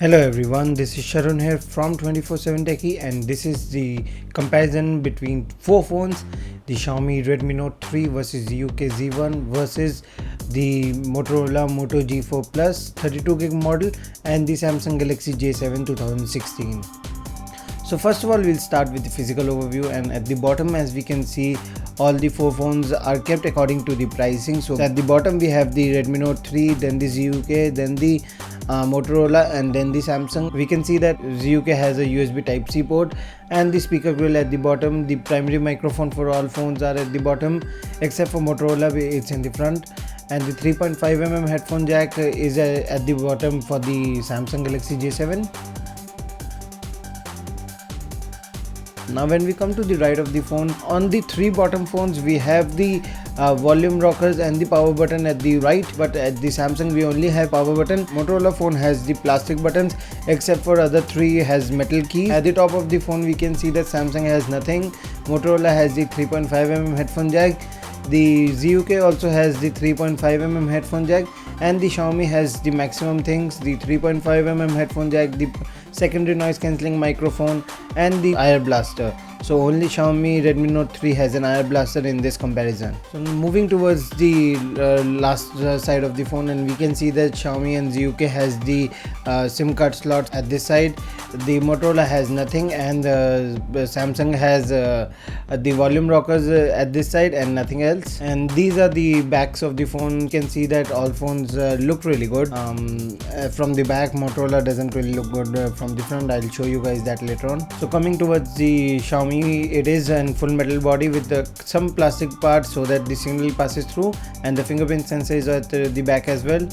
Hello everyone, this is Sharon here from 24/7 Techie, and this is the comparison between four phones: the Xiaomi Redmi Note 3 versus the UK Z1 versus the Motorola Moto G4 Plus 32GB model and the Samsung Galaxy J7 2016. So first of all, we'll start with the physical overview, and at the bottom, as we can see, all the four phones are kept according to the pricing. So at the bottom we have the Redmi Note 3, then the ZUK, then the Motorola, and then the Samsung. We can see that ZUK has a USB Type-C port and the speaker grill at the bottom. The primary microphone for all phones are at the bottom, except for Motorola, it's in the front. And the 3.5mm headphone jack is at the bottom for the Samsung Galaxy J7. Now when we come to the right of the phone, on the three bottom phones we have the volume rockers and the power button at the right, but at the Samsung we only have power button. Motorola phone has the plastic buttons, except for other three has metal keys. At the top of the phone we can see that Samsung has nothing. Motorola has the 3.5mm headphone jack. The ZUK also has the 3.5mm headphone jack, and the Xiaomi has the maximum things: the 3.5mm headphone jack, the secondary noise cancelling microphone, and the IR blaster. So only Xiaomi Redmi Note 3 has an IR blaster in this comparison. So moving towards the last side of the phone, and we can see that Xiaomi and ZUK has the SIM card slots at this side. The Motorola has nothing, and Samsung has the volume rockers at this side and nothing else. And these are the backs of the phone. You can see that all phones look really good. From the back, Motorola doesn't really look good from the front. I'll show you guys that later on. So coming towards the Xiaomi, it is a full metal body with some plastic parts so that the signal passes through, and the fingerprint sensor is at the back as well.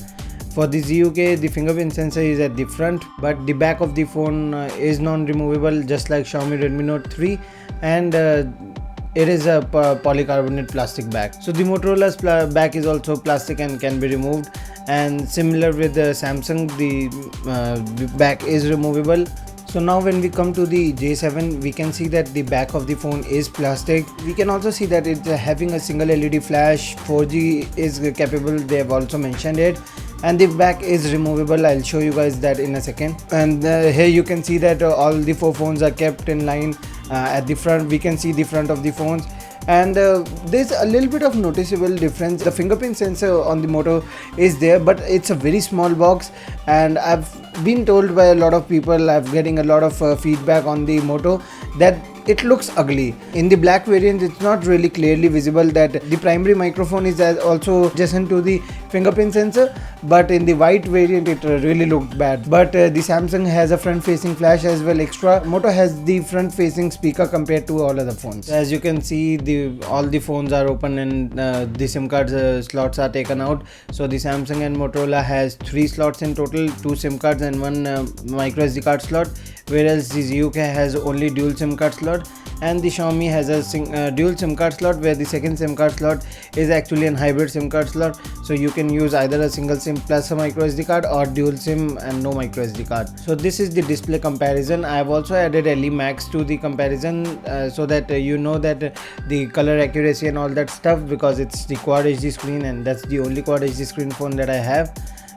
For the ZUK, the fingerprint sensor is at the front, but the back of the phone is non-removable, just like Xiaomi Redmi Note 3, and it is a polycarbonate plastic back. So the Motorola's back is also plastic and can be removed, and similar with the Samsung, the back is removable. So now when we come to the J7, we can see that the back of the phone is plastic. We can also see that it's having a single LED flash. 4G is capable, they have also mentioned it, and the back is removable. I'll show you guys that in a second. And here you can see that all the four phones are kept in line. At the front we can see the front of the phones, and there's a little bit of noticeable difference. The fingerprint sensor on the Moto is there, but it's a very small box, and I've been told by a lot of people, I'm getting a lot of feedback on the Moto, that it looks ugly. In the black variant, it's not really clearly visible that the primary microphone is also adjacent to the fingerprint sensor, but in the white variant it really looked bad. But the Samsung has a front facing flash as well extra. Moto has the front facing speaker compared to all other phones. As you can see, all the phones are open, and the SIM card slots are taken out. So the Samsung and Motorola has 3 slots in total, 2 SIM cards and 1 micro SD card slot, whereas the ZUK has only dual SIM card slot, and the Xiaomi has a dual SIM card slot, where the second SIM card slot is actually an hybrid SIM card slot. So you can use either a single SIM plus a micro SD card, or dual SIM and no micro SD card. So this is the display comparison. I have also added LE Max to the comparison so that you know that the color accuracy and all that stuff, because it's the Quad HD screen, and that's the only Quad HD screen phone that I have.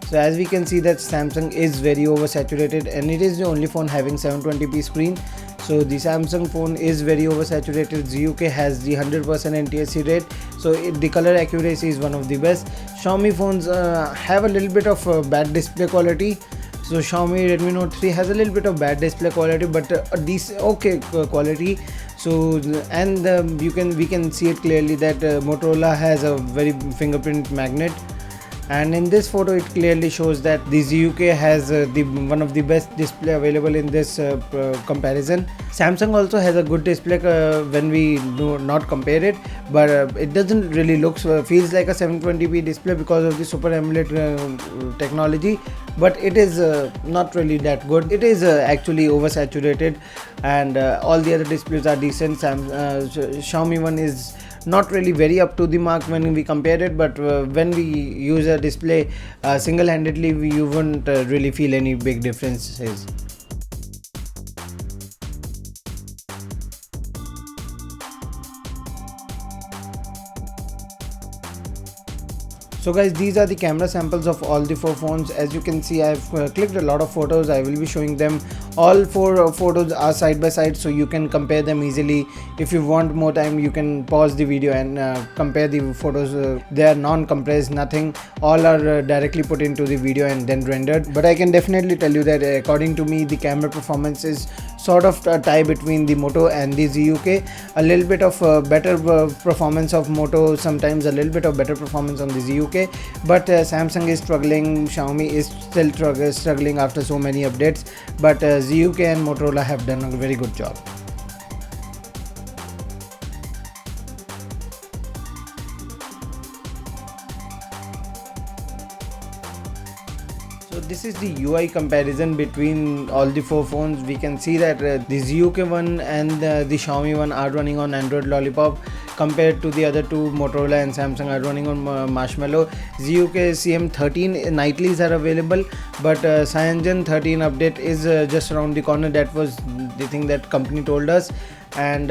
So as we can see that Samsung is very oversaturated, and it is the only phone having 720p screen. So the Samsung phone is very oversaturated. ZUK has the 100% NTSC rate, so the color accuracy is one of the best. Xiaomi phones have a little bit of bad display quality. So Xiaomi Redmi Note 3 has a little bit of bad display quality, but a decent quality. So and we can see it clearly that Motorola has a very fingerprint magnet. And in this photo it clearly shows that the ZUK has one of the best display available in this comparison. Samsung also has a good display when we do not compare it, but it doesn't really look feels like a 720p display because of the Super AMOLED technology, but it is not really that good. It is actually oversaturated, and all the other displays are decent. Xiaomi one is not really very up to the mark when we compare it, but when we use a display single-handedly, you won't really feel any big differences. So guys, these are the camera samples of all the 4 phones. As you can see, I've clicked a lot of photos. I will be showing them. All 4 photos are side by side, so you can compare them easily. If you want more time, you can pause the video and compare the photos. They are non-compressed, nothing. All are directly put into the video and then rendered. But I can definitely tell you that according to me, the camera performance is sort of a tie between the Moto and the ZUK. A little bit of better performance of Moto, sometimes a little bit of better performance on the ZUK. But Samsung is struggling, Xiaomi is still struggling after so many updates, but ZUK and Motorola have done a very good job. So this is the UI comparison between all the 4 phones. We can see that the ZUK one and the Xiaomi one are running on Android Lollipop, compared to the other 2, Motorola and Samsung, are running on Marshmallow. ZUK CM13 nightlies are available, but Cyanogen 13 update is just around the corner. That was the thing that company told us. And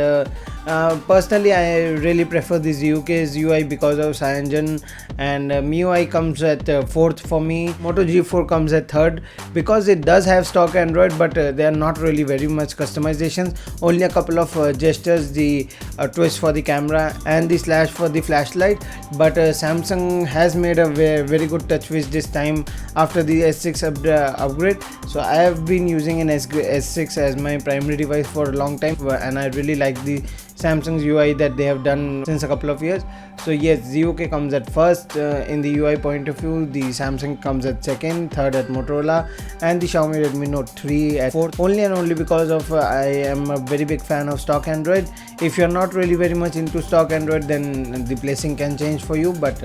personally, I really prefer the ZUK's UI because of Cyanogen, and MIUI comes at 4th for me. Moto G4 comes at 3rd because it does have stock Android, but they are not really very much customizations. Only a couple of gestures, the twist for the camera and the slash for the flashlight. But Samsung has made a very good TouchWiz this time after the S6 upgrade. So I have been using an S6 as my primary device for a long time, and I really like the Samsung's UI that they have done since a couple of years. So yes, ZUK comes at 1st in the UI point of view. The Samsung comes at 2nd, 3rd at Motorola, and the Xiaomi Redmi Note 3 at 4th. Only and only because of I am a very big fan of stock Android. If you're not really very much into stock Android, then the placing can change for you, but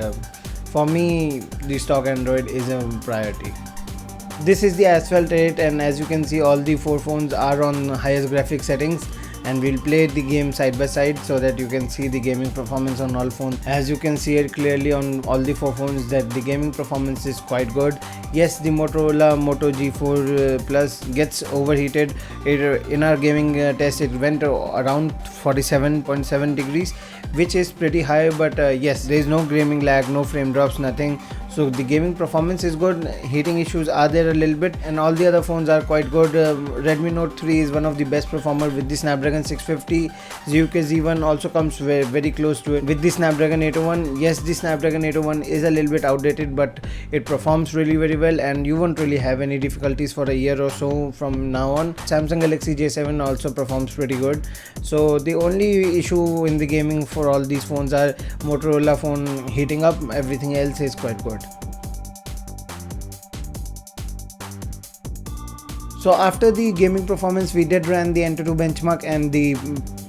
for me, the stock Android is a priority. This is the Asphalt 8, and as you can see, all the 4 phones are on highest graphic settings, and we'll play the game side by side so that you can see the gaming performance on all phones. As you can see it clearly on all the 4 phones that the gaming performance is quite good. Yes, the Motorola Moto G4 Plus gets overheated. In our gaming test, it went around 47.7 degrees, which is pretty high, but yes, there is no gaming lag, no frame drops, nothing. So the gaming performance is good. Heating issues are there a little bit, and all the other phones are quite good. Redmi Note 3 is one of the best performer with the Snapdragon 650. ZUK Z1 also comes very close to it with the Snapdragon 801. Yes, the Snapdragon 801 is a little bit outdated, but it performs really very well, and you won't really have any difficulties for a year or so from now on. Samsung Galaxy J7 also performs pretty good. So the only issue in the gaming for all these phones are Motorola phone heating up. Everything else is quite good. So after the gaming performance, we did run the Antutu benchmark, and the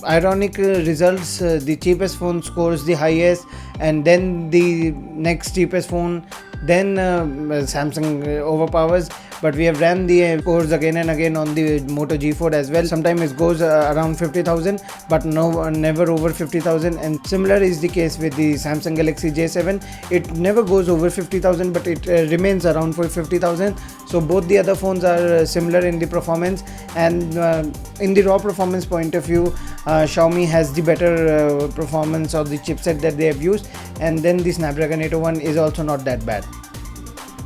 ironic results, the cheapest phone scores the highest, and then the next cheapest phone, then Samsung overpowers. But we have ran the scores again and again on the Moto G4 as well. Sometimes it goes around 50,000, but never over 50,000. And similar is the case with the Samsung Galaxy J7. It never goes over 50,000, but it remains around for 50,000. So both the other phones are similar in the performance, and in the raw performance point of view, Xiaomi has the better performance of the chipset that they have used, and then the Snapdragon 801 is also not that bad.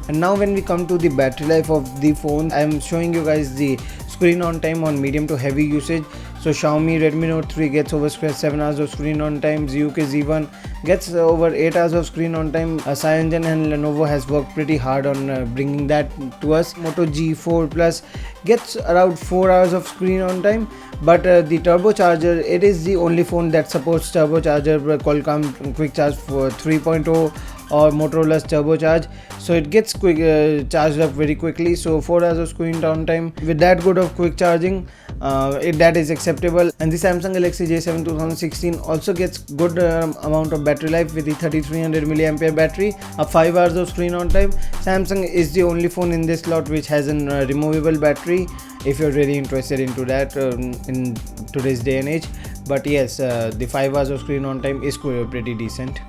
And now when we come to the battery life of the phone, I am showing you guys the screen on time on medium to heavy usage. So Xiaomi Redmi Note 3 gets over 7 hours of screen on time. ZUK Z1 gets over 8 hours of screen on time. Cyanogen and Lenovo has worked pretty hard on bringing that to us. Moto G4 Plus gets around 4 hours of screen on time. But the turbocharger, it is the only phone that supports turbocharger, Qualcomm Quick Charge for 3.0 or Motorola's turbocharge, so it gets charged up very quickly. So 4 hours of screen on time with that good of quick charging, that is acceptable. And the Samsung Galaxy J7 2016 also gets good amount of battery life with the 3300 mAh battery, 5 hours of screen on time. Samsung is the only phone in this lot which has a removable battery, if you're really interested into that in today's day and age. But yes, the 5 hours of screen on time is pretty decent.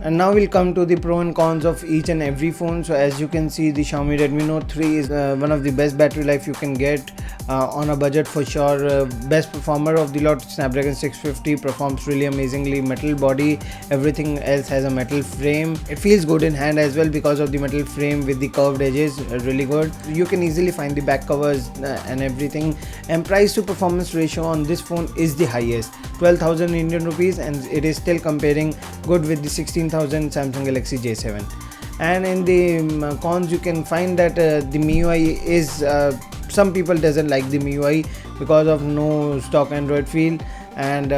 And now we'll come to the pro and cons of each and every phone. So as you can see, the Xiaomi Redmi Note 3 is one of the best battery life you can get. on a budget for sure. Best performer of the lot, Snapdragon 650, performs really amazingly. Metal body, everything else has a metal frame. It feels good in hand as well because of the metal frame with the curved edges, really good. You can easily find the back covers and everything. And price to performance ratio on this phone is the highest, 12,000 Indian rupees, and it is still comparing good with the 16,000 Samsung Galaxy J7. And in the cons, you can find that the MIUI is some people doesn't like the MIUI because of no stock Android feel, and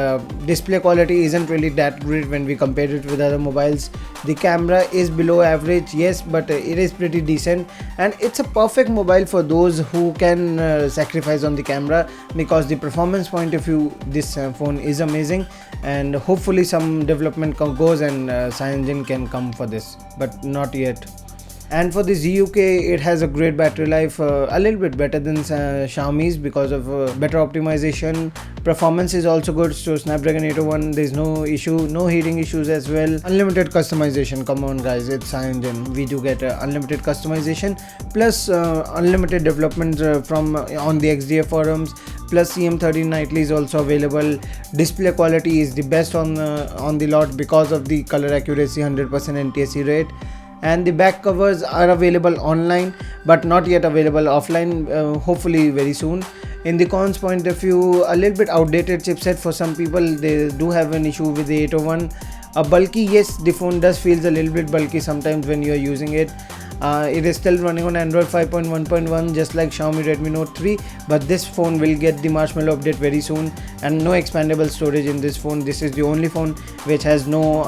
display quality isn't really that great when we compare it with other mobiles. The camera is below average, yes, but it is pretty decent, and it's a perfect mobile for those who can sacrifice on the camera, because the performance point of view, this phone is amazing, and hopefully some development goes and CyanogenMobile can come for this, but not yet. And for the ZUK, it has a great battery life, a little bit better than Xiaomi's because of better optimization. Performance is also good, so Snapdragon 801, there's no issue, no heating issues as well. Unlimited customization, come on guys, it's CyanogenMobile, we do get unlimited customization, plus unlimited development from on the XDA forums, plus CM13 nightly is also available. Display quality is the best on the lot because of the color accuracy, 100% NTSC rate. And the back covers are available online but not yet available offline, hopefully very soon. In the cons point of view, a little bit outdated chipset for some people, they do have an issue with the 801. Bulky, yes, the phone does feels a little bit bulky sometimes when you are using it. It is still running on Android 5.1.1 just like Xiaomi Redmi Note 3, but this phone will get the Marshmallow update very soon, and no expandable storage in this phone. This is the only phone which has no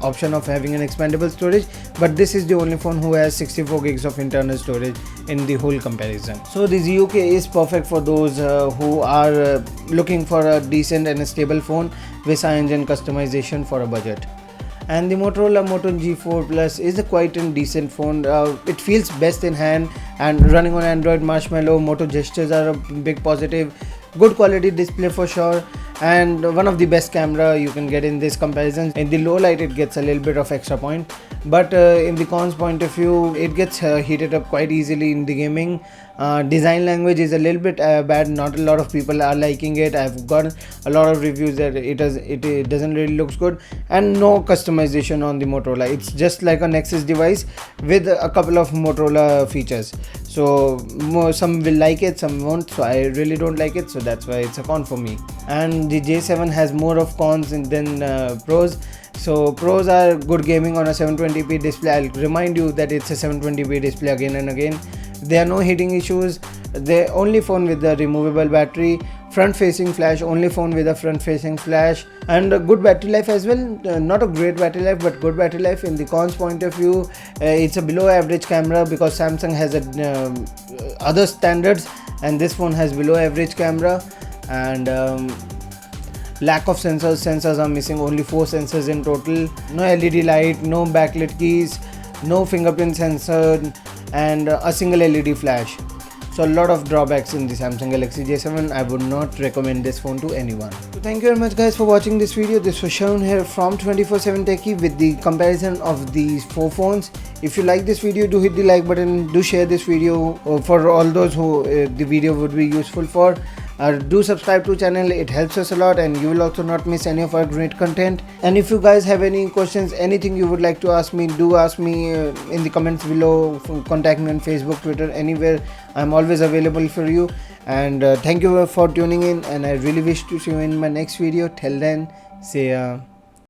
option of having an expandable storage, but this is the only phone who has 64 gigs of internal storage in the whole comparison. So the ZUK is perfect for those who are looking for a decent and a stable phone with CyanogenMobile customization for a budget. And the Motorola Moto G4 Plus is a quite a decent phone. It feels best in hand, and running on Android Marshmallow, Moto gestures are a big positive. Good quality display for sure, and one of the best camera you can get in this comparison. In the low light it gets a little bit of extra point, but in the cons point of view, it gets heated up quite easily in the gaming. Design language is a little bit bad, not a lot of people are liking it. I've got a lot of reviews that it doesn't really looks good, and no customization on the Motorola. It's just like a Nexus device with a couple of Motorola features. So some will like it, some won't, so I really don't like it, so that's why it's a con for me. And the J7 has more of cons than pros. So pros are good gaming on a 720p display. I'll remind you that it's a 720p display again and again. There are no heating issues. The only phone with the removable battery. Front facing flash, only phone with a front facing flash, and a good battery life as well. Not a great battery life, but good battery life. In the cons point of view, it's a below average camera because Samsung has other standards, and this phone has below average camera. And lack of sensors are missing, only 4 sensors in total. No LED light, no backlit keys, no fingerprint sensor, and a single LED flash. So a lot of drawbacks in the Samsung Galaxy J7. I would not recommend this phone to anyone. So thank you very much guys for watching this video. This was shown here from 24/7 Techie with the comparison of these 4 phones. If you like this video, do hit the like button, do share this video for all those who the video would be useful for. Do subscribe to channel, it helps us a lot, and you will also not miss any of our great content. And if you guys have any questions, anything you would like to ask me, do ask me in the comments below. Contact me on Facebook, Twitter, anywhere. I'm always available for you. And thank you for tuning in, and I really wish to see you in my next video. Till then, see ya.